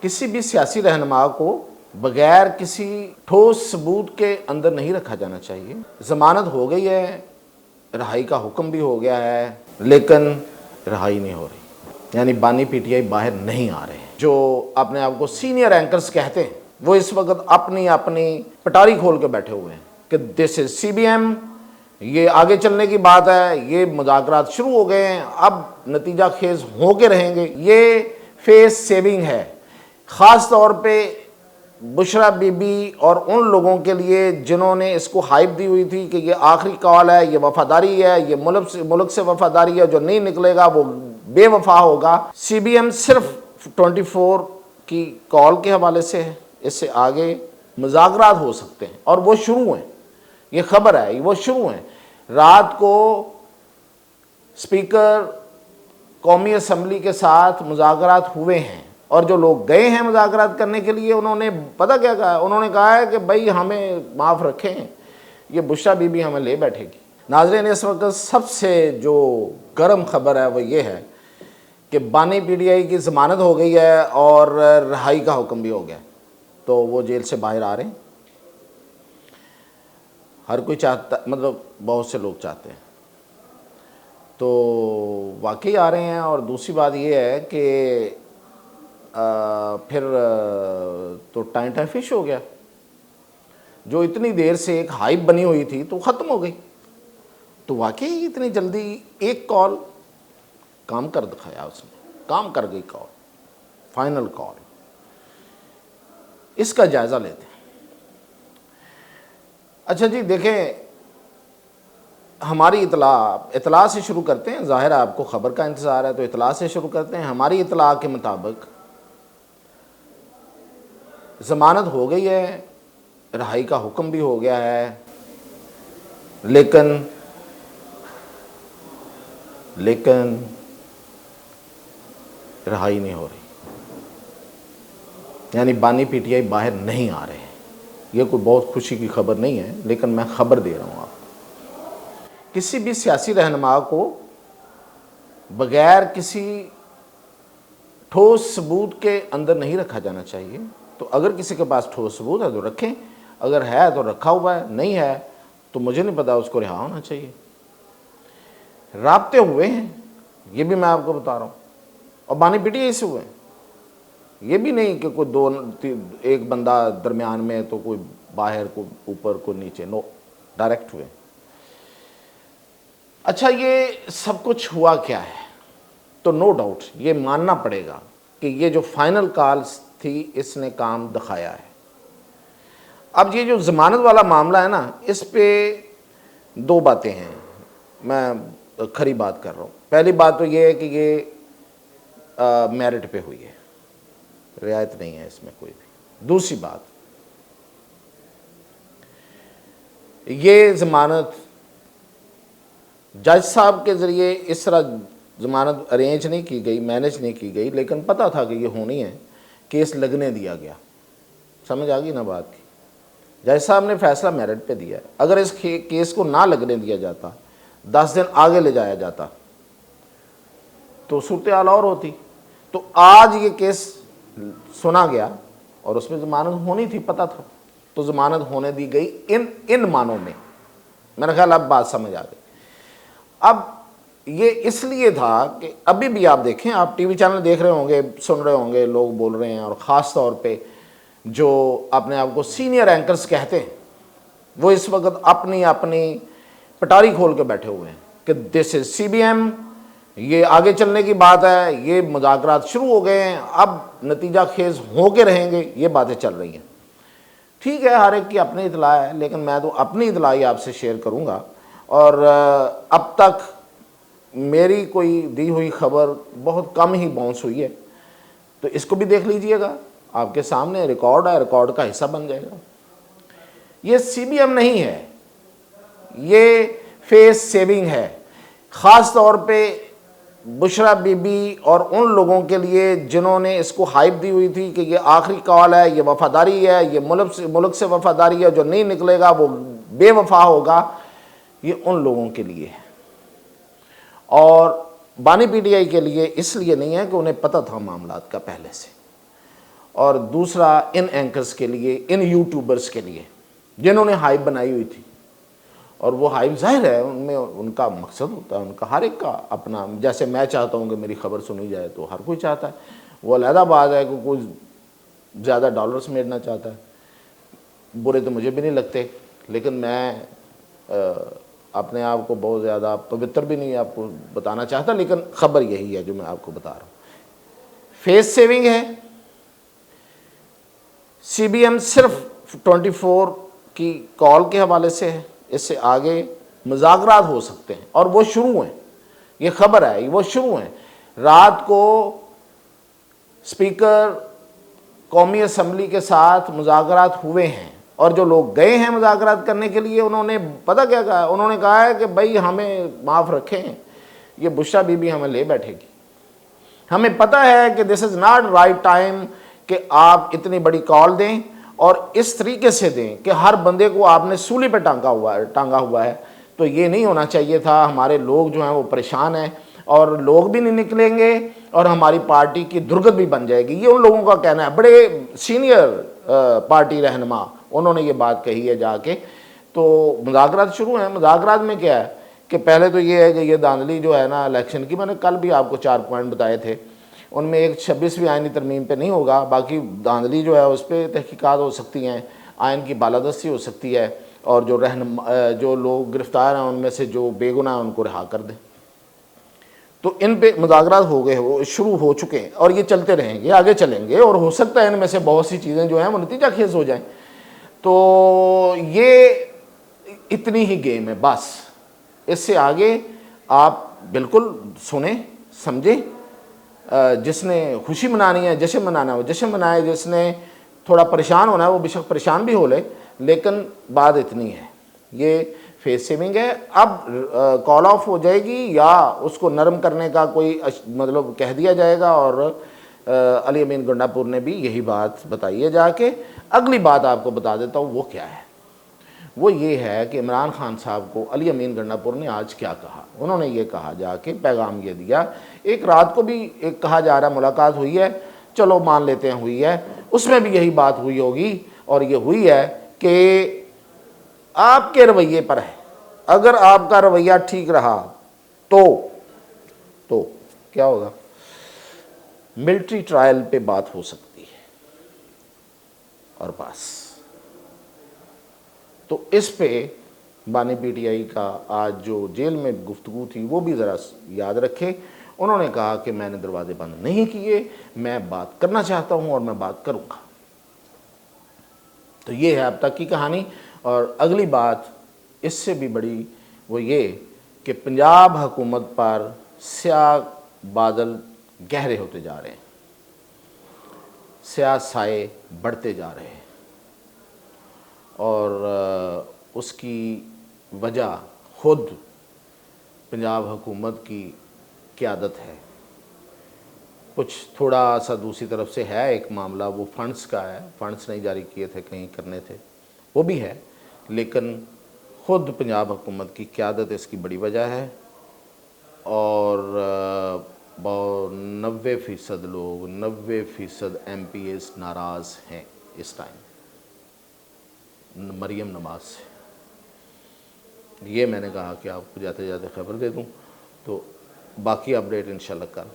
کسی بھی سیاسی رہنما کو بغیر کسی ٹھوس ثبوت کے اندر نہیں رکھا جانا چاہیے۔ ضمانت ہو گئی ہے، رہائی کا حکم بھی ہو گیا ہے، لیکن رہائی نہیں ہو رہی، یعنی بانی پی ٹی آئی باہر نہیں آ رہے ہیں۔ جو اپنے آپ کو سینئر اینکرز کہتے ہیں وہ اس وقت اپنی پٹاری کھول کے بیٹھے ہوئے ہیں کہ دس از سی بی ایم، یہ آگے چلنے کی بات ہے، یہ مذاکرات شروع ہو گئے ہیں، اب نتیجہ خیز ہو کے رہیں گے۔ یہ فیس سیونگ ہے، خاص طور پہ بشرا بی بی اور ان لوگوں کے لیے جنہوں نے اس کو ہائپ دی ہوئی تھی کہ یہ آخری کال ہے، یہ وفاداری ہے، یہ ملک سے وفاداری ہے، جو نہیں نکلے گا وہ بے وفا ہوگا۔ سی بی ایم صرف 24 کی کال کے حوالے سے ہے، اس سے آگے مذاکرات ہو سکتے ہیں اور وہ شروع ہیں، یہ خبر ہے، وہ شروع ہیں۔ رات کو اسپیکر قومی اسمبلی کے ساتھ مذاکرات ہوئے ہیں، اور جو لوگ گئے ہیں مذاکرات کرنے کے لیے انہوں نے پتہ کیا کہا؟ انہوں نے کہا ہے کہ بھائی ہمیں معاف رکھیں، یہ بشرا بی بی ہمیں لے بیٹھے گی۔ ناظرین، اس وقت سب سے جو گرم خبر ہے وہ یہ ہے کہ بانی پی ٹی آئی کی ضمانت ہو گئی ہے اور رہائی کا حکم بھی ہو گیا، تو وہ جیل سے باہر آ رہے ہیں۔ ہر کوئی چاہتا، مطلب بہت سے لوگ چاہتے ہیں، تو واقعی آ رہے ہیں۔ اور دوسری بات یہ ہے کہ پھر تو ٹائم فش ہو گیا، جو اتنی دیر سے ایک ہائپ بنی ہوئی تھی تو ختم ہو گئی۔ تو واقعی اتنی جلدی ایک کال کام کر دکھایا، اس نے کام کر گئی کال، فائنل کال۔ اس کا جائزہ لیتے ہیں۔ اچھا جی، دیکھیں، ہماری اطلاع سے شروع کرتے ہیں۔ ظاہر ہے آپ کو خبر کا انتظار ہے تو اطلاع سے شروع کرتے ہیں۔ ہماری اطلاع کے مطابق ضمانت ہو گئی ہے، رہائی کا حکم بھی ہو گیا ہے، لیکن رہائی نہیں ہو رہی، یعنی بانی پی ٹی آئی باہر نہیں آ رہے ہیں۔ یہ کوئی بہت خوشی کی خبر نہیں ہے، لیکن میں خبر دے رہا ہوں آپ کو۔ کسی بھی سیاسی رہنما کو بغیر کسی ٹھوس ثبوت کے اندر نہیں رکھا جانا چاہیے۔ تو اگر کسی کے پاس ٹھوس ثبوت ہے تو رکھیں، اگر ہے تو رکھا ہوا ہے، نہیں ہے تو مجھے نہیں پتا، اس کو رہا ہونا چاہیے۔ رابطے ہوئے ہیں، یہ بھی میں آپ کو بتا رہا ہوں، اور بانی پی ٹی آئی سے ہوئے ہیں۔ یہ بھی نہیں کہ کوئی ایک بندہ درمیان میں تو کوئی باہر، کوئی اوپر، کوئی نیچے، نو، ڈائریکٹ ہوئے۔ اچھا، یہ سب کچھ ہوا کیا ہے؟ تو نو ڈاؤٹ یہ ماننا پڑے گا کہ یہ جو فائنل کالز تھی اس نے کام دکھایا ہے۔ اب یہ جو ضمانت والا معاملہ ہے نا، اس پہ دو باتیں ہیں، میں کھری بات کر رہا ہوں۔ پہلی بات تو یہ ہے کہ یہ میرٹ پہ ہوئی ہے، رعایت نہیں ہے اس میں کوئی بھی۔ دوسری بات، یہ ضمانت جج صاحب کے ذریعے اس طرح ضمانت ارینج نہیں کی گئی، مینج نہیں کی گئی، لیکن پتہ تھا کہ یہ ہونی ہے، کیس لگنے دیا گیا۔ سمجھ آ گئی نا بات کی؟ جج صاحب نے فیصلہ میرٹ پہ دیا ہے۔ اگر اس کیس کو نہ لگنے دیا جاتا، 10 دن آگے لے جایا جاتا، تو صورتحال اور ہوتی۔ تو آج یہ کیس سنا گیا اور اس میں ضمانت ہونی تھی، پتہ تھا، تو ضمانت ہونے دی گئی ان معنوں میں۔ میرا خیال اب بات سمجھ آ گئی۔ اب یہ اس لیے تھا کہ ابھی بھی آپ دیکھیں، آپ ٹی وی چینل دیکھ رہے ہوں گے، سن رہے ہوں گے، لوگ بول رہے ہیں، اور خاص طور پہ جو اپنے آپ کو سینئر اینکرز کہتے ہیں وہ اس وقت اپنی پٹاری کھول کے بیٹھے ہوئے ہیں کہ دس از سی بی ایم، یہ آگے چلنے کی بات ہے، یہ مذاکرات شروع ہو گئے ہیں، اب نتیجہ خیز ہو کے رہیں گے، یہ باتیں چل رہی ہیں۔ ٹھیک ہے، ہر ایک کی اپنی اطلاع ہے، لیکن میں تو اپنی اطلاع ہی آپ سے شیئر کروں گا۔ اور اب تک میری کوئی دی ہوئی خبر بہت کم ہی باؤنس ہوئی ہے، تو اس کو بھی دیکھ لیجئے گا، آپ کے سامنے ریکارڈ ہے، ریکارڈ کا حصہ بن جائے گا۔ یہ سی بی ایم نہیں ہے، یہ فیس سیونگ ہے، خاص طور پہ بشرا بی بی اور ان لوگوں کے لیے جنہوں نے اس کو ہائپ دی ہوئی تھی کہ یہ آخری کال ہے، یہ وفاداری ہے، یہ ملک سے وفاداری ہے، جو نہیں نکلے گا وہ بے وفا ہوگا، یہ ان لوگوں کے لیے ہے۔ اور بانی پی ٹی آئی کے لیے اس لیے نہیں ہے کہ انہیں پتہ تھا معاملات کا پہلے سے، اور دوسرا ان اینکرز کے لیے، ان یوٹیوبرز کے لیے جنہوں نے ہائپ بنائی ہوئی تھی. اور وہ ہائپ ظاہر ہے ان میں ان کا مقصد ہوتا ہے، ان کا ہر ایک کا اپنا. جیسے میں چاہتا ہوں کہ میری خبر سنی جائے تو ہر کوئی چاہتا ہے، وہ علیحدہ بات ہے کہ کوئی زیادہ ڈالرز میرنا چاہتا ہے. برے تو مجھے بھی نہیں لگتے، لیکن میں اپنے آپ کو بہت زیادہ پوتر بھی نہیں آپ کو بتانا چاہتا، لیکن خبر یہی ہے جو میں آپ کو بتا رہا ہوں. فیس سیونگ ہے. سی بی ایم صرف 24 کی کال کے حوالے سے ہے، اس سے آگے مذاکرات ہو سکتے ہیں اور وہ شروع ہیں. یہ خبر ہے، وہ شروع ہیں. رات کو اسپیکر قومی اسمبلی کے ساتھ مذاکرات ہوئے ہیں، اور جو لوگ گئے ہیں مذاکرات کرنے کے لیے انہوں نے پتہ کیا کہا؟ انہوں نے کہا ہے کہ بھائی ہمیں معاف رکھیں، یہ بشرا بی بی ہمیں لے بیٹھے گی. ہمیں پتہ ہے کہ دس از ناٹ رائٹ ٹائم کہ آپ اتنی بڑی کال دیں اور اس طریقے سے دیں کہ ہر بندے کو آپ نے سولی پہ ٹانگا ہوا ہے. تو یہ نہیں ہونا چاہیے تھا. ہمارے لوگ جو ہیں وہ پریشان ہیں، اور لوگ بھی نہیں نکلیں گے اور ہماری پارٹی کی درگت بھی بن جائے گی. یہ ان لوگوں کا کہنا ہے، بڑے سینئر پارٹی رہنما انہوں نے یہ بات کہی ہے جا کے. تو مذاکرات شروع ہیں. مذاکرات میں کیا ہے کہ پہلے تو یہ ہے کہ یہ دھاندلی جو ہے نا الیکشن کی، میں نے کل بھی آپ کو 4 پوائنٹ بتائے تھے، ان میں ایک 26ویں آئینی ترمیم پہ نہیں ہوگا. باقی دھاندلی جو ہے اس پہ تحقیقات ہو سکتی ہیں، آئین کی بالادستی ہو سکتی ہے، اور جو لوگ گرفتار ہیں ان میں سے جو بے گناہ ان کو رہا کر دیں. تو ان پہ مذاکرات ہو گئے، وہ شروع ہو چکے ہیں اور یہ چلتے رہیں گے، آگے چلیں گے، اور ہو سکتا ہے ان میں سے بہت سی چیزیں جو ہیں وہ نتیجہ خیز ہو جائیں. تو یہ اتنی ہی گیم ہے بس. اس سے آگے آپ بالکل سنیں سمجھیں. جس نے خوشی منانی ہے، جشن منانا ہے وہ جشن منائے، جس نے تھوڑا پریشان ہونا ہے وہ بے شک پریشان بھی ہو لے. لیکن بات اتنی ہے، یہ فیس سیونگ ہے. اب کال آف ہو جائے گی یا اس کو نرم کرنے کا کوئی مطلب کہہ دیا جائے گا. اور علی امین گنڈا پور نے بھی یہی بات بتائی ہے جا کے. اگلی بات آپ کو بتا دیتا ہوں وہ کیا ہے. وہ یہ ہے کہ عمران خان صاحب کو علی امین گنڈا پور نے آج کیا کہا. انہوں نے یہ کہا جا کے، پیغام یہ دیا. ایک رات کو بھی ایک کہا جا رہا ملاقات ہوئی ہے، چلو مان لیتے ہیں ہوئی ہے، اس میں بھی یہی بات ہوئی ہوگی. اور یہ ہوئی ہے کہ آپ کے رویے پر ہے. اگر آپ کا رویہ ٹھیک رہا تو کیا ہوگا؟ ملٹری ٹرائل پہ بات ہو سکتی ہے. اور بس. تو اس پہ بانی پی ٹی آئی کا آج جو جیل میں گفتگو تھی وہ بھی ذرا یاد رکھے. انہوں نے کہا کہ میں نے دروازے بند نہیں کیے، میں بات کرنا چاہتا ہوں اور میں بات کروں گا. تو یہ ہے اب تک کی کہانی. اور اگلی بات اس سے بھی بڑی وہ یہ کہ پنجاب حکومت پر سیاہ بادل گہرے ہوتے جا رہے ہیں، سیاہ سائے بڑھتے جا رہے ہیں. اور اس کی وجہ خود پنجاب حکومت کی قیادت ہے. کچھ تھوڑا سا دوسری طرف سے ہے ایک معاملہ، وہ فنڈز کا ہے. فنڈز نہیں جاری کیے تھے، کہیں کرنے تھے، وہ بھی ہے. لیکن خود پنجاب حکومت کی قیادت اس کی بڑی وجہ ہے. اور 90% لوگ، 90% ایم پی ایز ناراض ہیں اس ٹائم مریم نواز سے. یہ میں نے کہا کہ آپ کو جاتے جاتے خبر دے دوں. تو باقی اپڈیٹ انشاءاللہ کل